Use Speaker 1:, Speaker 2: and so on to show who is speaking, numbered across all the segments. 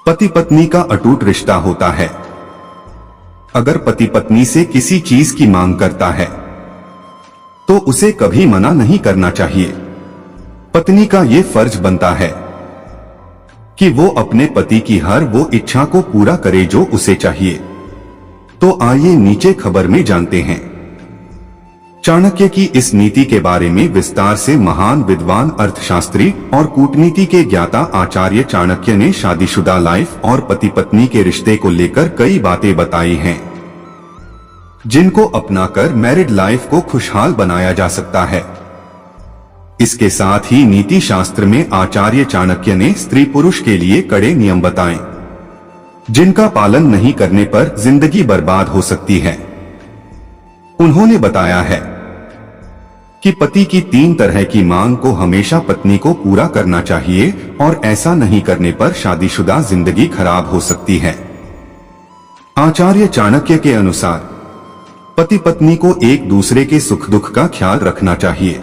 Speaker 1: पति पत्नी का अटूट रिश्ता होता है। अगर पति पत्नी से किसी चीज की मांग करता है तो उसे कभी मना नहीं करना चाहिए। पत्नी का ये फर्ज बनता है कि वो अपने पति की हर वो इच्छा को पूरा करे जो उसे चाहिए। तो आइए नीचे खबर में जानते हैं। चाणक्य की इस नीति के बारे में विस्तार से महान विद्वान, अर्थशास्त्री और कूटनीति के ज्ञाता आचार्य चाणक्य ने शादीशुदा लाइफ और पति पत्नी के रिश्ते को लेकर कई बातें बताई हैं, जिनको अपनाकर मैरिड लाइफ को खुशहाल बनाया जा सकता है। इसके साथ ही नीति शास्त्र में आचार्य चाणक्य ने स्त्री पुरुष के लिए कड़े नियम बताए, जिनका पालन नहीं करने पर जिंदगी बर्बाद हो सकती है। उन्होंने बताया है कि पति की 3 तरह की मांग को हमेशा पत्नी को पूरा करना चाहिए और ऐसा नहीं करने पर शादीशुदा जिंदगी खराब हो सकती है। आचार्य चाणक्य के अनुसार पति पत्नी को एक दूसरे के सुख दुख का ख्याल रखना चाहिए।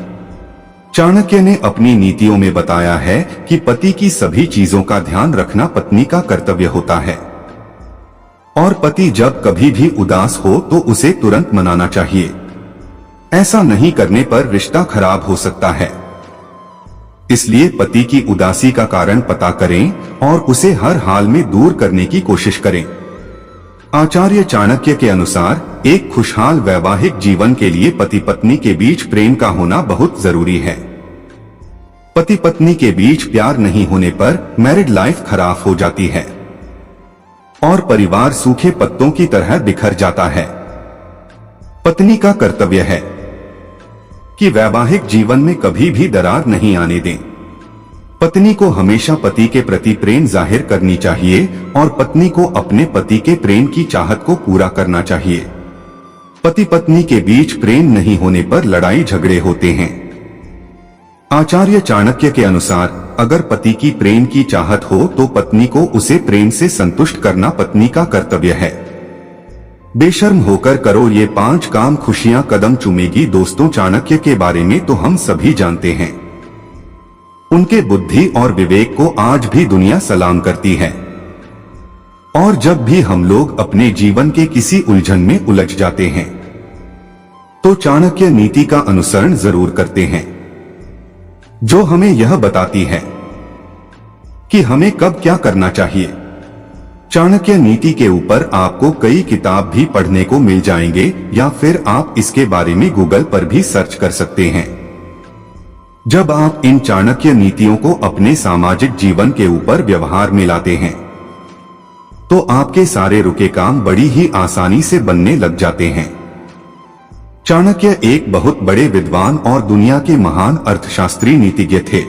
Speaker 1: चाणक्य ने अपनी नीतियों में बताया है कि पति की सभी चीजों का ध्यान रखना पत्नी का कर्तव्य होता है और पति जब कभी भी उदास हो तो उसे तुरंत मनाना चाहिए। ऐसा नहीं करने पर रिश्ता खराब हो सकता है। इसलिए पति की उदासी का कारण पता करें और उसे हर हाल में दूर करने की कोशिश करें। आचार्य चाणक्य के अनुसार एक खुशहाल वैवाहिक जीवन के लिए पति पत्नी के बीच प्रेम का होना बहुत जरूरी है। पति पत्नी के बीच प्यार नहीं होने पर मैरिड लाइफ खराब हो जाती है और परिवार सूखे पत्तों की तरह बिखर जाता है। पत्नी का कर्तव्य है कि वैवाहिक जीवन में कभी भी दरार नहीं आने दें। पत्नी को हमेशा पति के प्रति प्रेम जाहिर करनी चाहिए और पत्नी को अपने पति के प्रेम की चाहत को पूरा करना चाहिए। पति पत्नी के बीच प्रेम नहीं होने पर लड़ाई झगड़े होते हैं। आचार्य चाणक्य के अनुसार अगर पति की प्रेम की चाहत हो तो पत्नी को उसे प्रेम से संतुष्ट करना पत्नी का कर्तव्य है। बेशर्म होकर करो ये 5 काम, खुशियां कदम चूमेगी। दोस्तों, चाणक्य के बारे में तो हम सभी जानते हैं। उनके बुद्धि और विवेक को आज भी दुनिया सलाम करती है और जब भी हम लोग अपने जीवन के किसी उलझन में उलझ जाते हैं तो चाणक्य नीति का अनुसरण जरूर करते हैं, जो हमें यह बताती है कि हमें कब क्या करना चाहिए। चाणक्य नीति के ऊपर आपको कई किताब भी पढ़ने को मिल जाएंगे या फिर आप इसके बारे में गूगल पर भी सर्च कर सकते हैं। जब आप इन चाणक्य नीतियों को अपने सामाजिक जीवन के ऊपर व्यवहार में लाते हैं तो आपके सारे रुके काम बड़ी ही आसानी से बनने लग जाते हैं। चाणक्य एक बहुत बड़े विद्वान और दुनिया के महान अर्थशास्त्री नीतिज्ञ थे।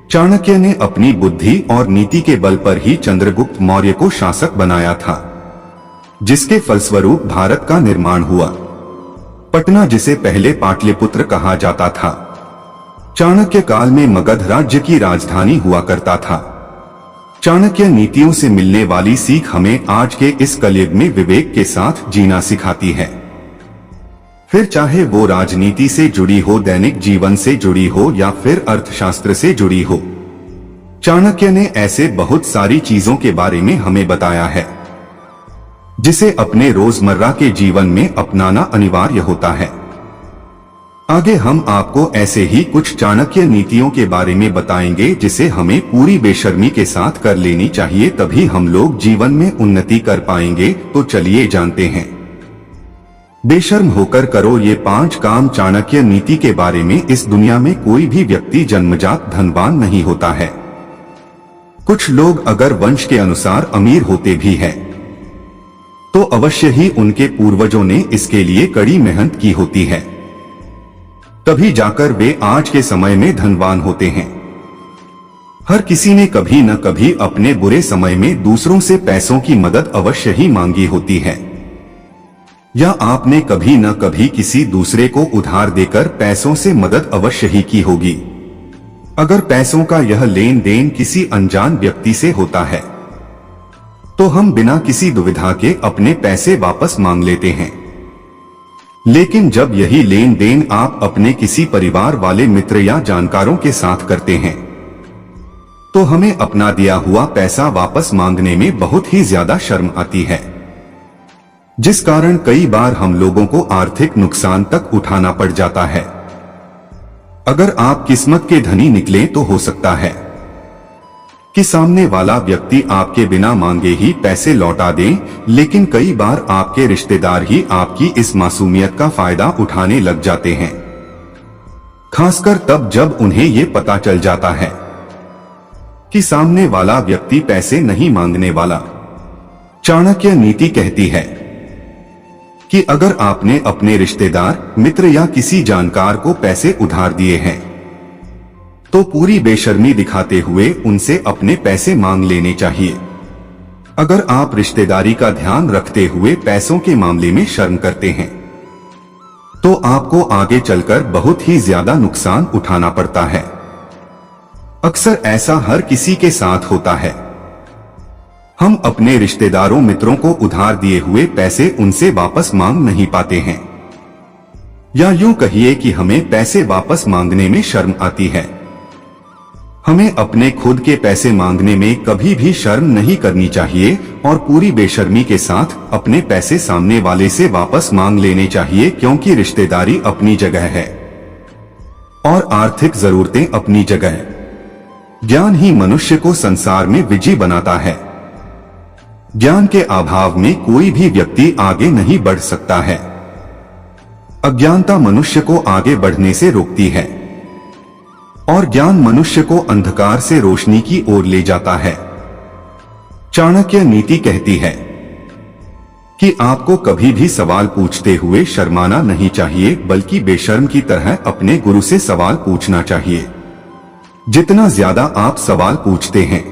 Speaker 1: चाणक्य ने अपनी बुद्धि और नीति के बल पर ही चंद्रगुप्त मौर्य को शासक बनाया था, जिसके फलस्वरूप भारत का निर्माण हुआ। पटना, जिसे पहले पाटलिपुत्र कहा जाता था, चाणक्य काल में मगध राज्य की राजधानी हुआ करता था। चाणक्य नीतियों से मिलने वाली सीख हमें आज के इस कलयुग में विवेक के साथ जीना सिखाती है। फिर चाहे वो राजनीति से जुड़ी हो, दैनिक जीवन से जुड़ी हो या फिर अर्थशास्त्र से जुड़ी हो, चाणक्य ने ऐसे बहुत सारी चीजों के बारे में हमें बताया है जिसे अपने रोजमर्रा के जीवन में अपनाना अनिवार्य होता है। आगे हम आपको ऐसे ही कुछ चाणक्य नीतियों के बारे में बताएंगे जिसे हमें पूरी बेशर्मी के साथ कर लेनी चाहिए, तभी हम लोग जीवन में उन्नति कर पाएंगे। तो चलिए जानते हैं। बेशर्म होकर करो ये 5 काम। चाणक्य नीति के बारे में इस दुनिया में कोई भी व्यक्ति जन्मजात धनवान नहीं होता है। कुछ लोग अगर वंश के अनुसार अमीर होते भी हैं तो अवश्य ही उनके पूर्वजों ने इसके लिए कड़ी मेहनत की होती है, तभी जाकर वे आज के समय में धनवान होते हैं। हर किसी ने कभी न कभी अपने बुरे समय में दूसरों से पैसों की मदद अवश्य ही मांगी होती है, या आपने कभी न कभी किसी दूसरे को उधार देकर पैसों से मदद अवश्य ही की होगी। अगर पैसों का यह लेन देन किसी अनजान व्यक्ति से होता है तो हम बिना किसी दुविधा के अपने पैसे वापस मांग लेते हैं, लेकिन जब यही लेन देन आप अपने किसी परिवार वाले, मित्र या जानकारों के साथ करते हैं तो हमें अपना दिया हुआ पैसा वापस मांगने में बहुत ही ज्यादा शर्म आती है, जिस कारण कई बार हम लोगों को आर्थिक नुकसान तक उठाना पड़ जाता है। अगर आप किस्मत के धनी निकले तो हो सकता है कि सामने वाला व्यक्ति आपके बिना मांगे ही पैसे लौटा दे, लेकिन कई बार आपके रिश्तेदार ही आपकी इस मासूमियत का फायदा उठाने लग जाते हैं, खासकर तब जब उन्हें ये पता चल जाता है कि सामने वाला व्यक्ति पैसे नहीं मांगने वाला। चाणक्य नीति कहती है कि अगर आपने अपने रिश्तेदार, मित्र या किसी जानकार को पैसे उधार दिए हैं तो पूरी बेशर्मी दिखाते हुए उनसे अपने पैसे मांग लेने चाहिए। अगर आप रिश्तेदारी का ध्यान रखते हुए पैसों के मामले में शर्म करते हैं तो आपको आगे चलकर बहुत ही ज्यादा नुकसान उठाना पड़ता है। अक्सर ऐसा हर किसी के साथ होता है। हम अपने रिश्तेदारों, मित्रों को उधार दिए हुए पैसे उनसे वापस मांग नहीं पाते हैं, या यूं कहिए कि हमें पैसे वापस मांगने में शर्म आती है। हमें अपने खुद के पैसे मांगने में कभी भी शर्म नहीं करनी चाहिए और पूरी बेशर्मी के साथ अपने पैसे सामने वाले से वापस मांग लेने चाहिए, क्योंकि रिश्तेदारी अपनी जगह है और आर्थिक जरूरतें अपनी जगह। ज्ञान ही मनुष्य को संसार में विजयी बनाता है। ज्ञान के अभाव में कोई भी व्यक्ति आगे नहीं बढ़ सकता है। अज्ञानता मनुष्य को आगे बढ़ने से रोकती है और ज्ञान मनुष्य को अंधकार से रोशनी की ओर ले जाता है। चाणक्य नीति कहती है कि आपको कभी भी सवाल पूछते हुए शर्माना नहीं चाहिए, बल्कि बेशर्म की तरह अपने गुरु से सवाल पूछना चाहिए। जितना ज्यादा आप सवाल पूछते हैं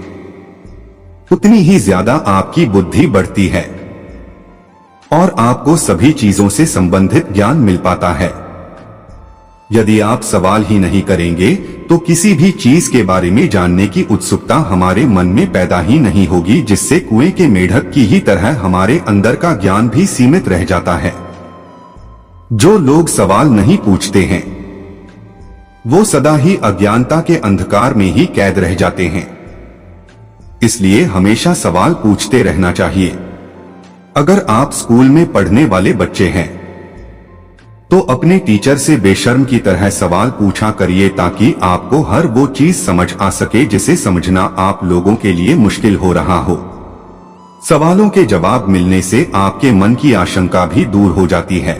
Speaker 1: उतनी ही ज्यादा आपकी बुद्धि बढ़ती है और आपको सभी चीजों से संबंधित ज्ञान मिल पाता है। यदि आप सवाल ही नहीं करेंगे तो किसी भी चीज के बारे में जानने की उत्सुकता हमारे मन में पैदा ही नहीं होगी, जिससे कुएं के मेढक की ही तरह हमारे अंदर का ज्ञान भी सीमित रह जाता है। जो लोग सवाल नहीं पूछते हैं वो सदा ही अज्ञानता के अंधकार में ही कैद रह जाते हैं। इसलिए हमेशा सवाल पूछते रहना चाहिए। अगर आप स्कूल में पढ़ने वाले बच्चे हैं तो अपने टीचर से बेशर्म की तरह सवाल पूछा करिए, ताकि आपको हर वो चीज समझ आ सके जिसे समझना आप लोगों के लिए मुश्किल हो रहा हो। सवालों के जवाब मिलने से आपके मन की आशंका भी दूर हो जाती है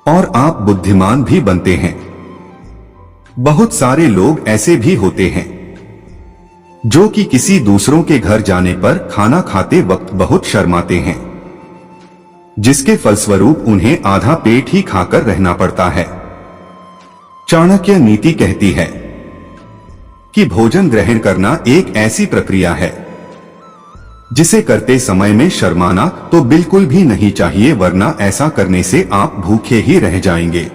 Speaker 1: और आप बुद्धिमान भी बनते हैं। बहुत सारे लोग ऐसे भी होते हैं जो कि किसी दूसरों के घर जाने पर खाना खाते वक्त बहुत शर्माते हैं, जिसके फलस्वरूप उन्हें आधा पेट ही खाकर रहना पड़ता है। चाणक्य नीति कहती है कि भोजन ग्रहण करना एक ऐसी प्रक्रिया है जिसे करते समय में शर्माना तो बिल्कुल भी नहीं चाहिए, वरना ऐसा करने से आप भूखे ही रह जाएंगे।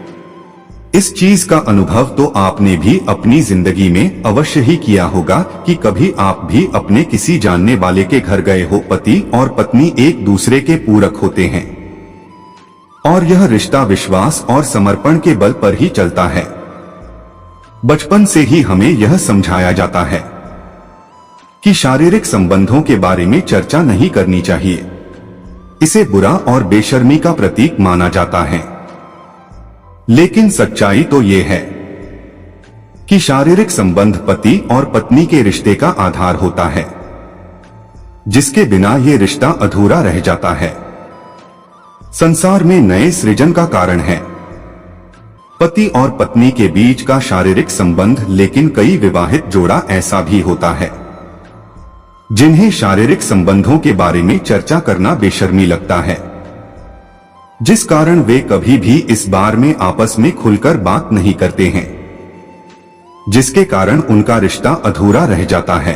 Speaker 1: इस चीज का अनुभव तो आपने भी अपनी जिंदगी में अवश्य ही किया होगा कि कभी आप भी अपने किसी जानने वाले के घर गए हो। पति और पत्नी एक दूसरे के पूरक होते हैं और यह रिश्ता विश्वास और समर्पण के बल पर ही चलता है। बचपन से ही हमें यह समझाया जाता है कि शारीरिक संबंधों के बारे में चर्चा नहीं करनी चाहिए। इसे बुरा और बेशर्मी का प्रतीक माना जाता है। लेकिन सच्चाई तो ये है कि शारीरिक संबंध पति और पत्नी के रिश्ते का आधार होता है, जिसके बिना ये रिश्ता अधूरा रह जाता है। संसार में नए सृजन का कारण है पति और पत्नी के बीच का शारीरिक संबंध, लेकिन कई विवाहित जोड़ा ऐसा भी होता है जिन्हें शारीरिक संबंधों के बारे में चर्चा करना बेशर्मी लगता है, जिस कारण वे कभी भी इस बारे में आपस में खुलकर बात नहीं करते हैं, जिसके कारण उनका रिश्ता अधूरा रह जाता है।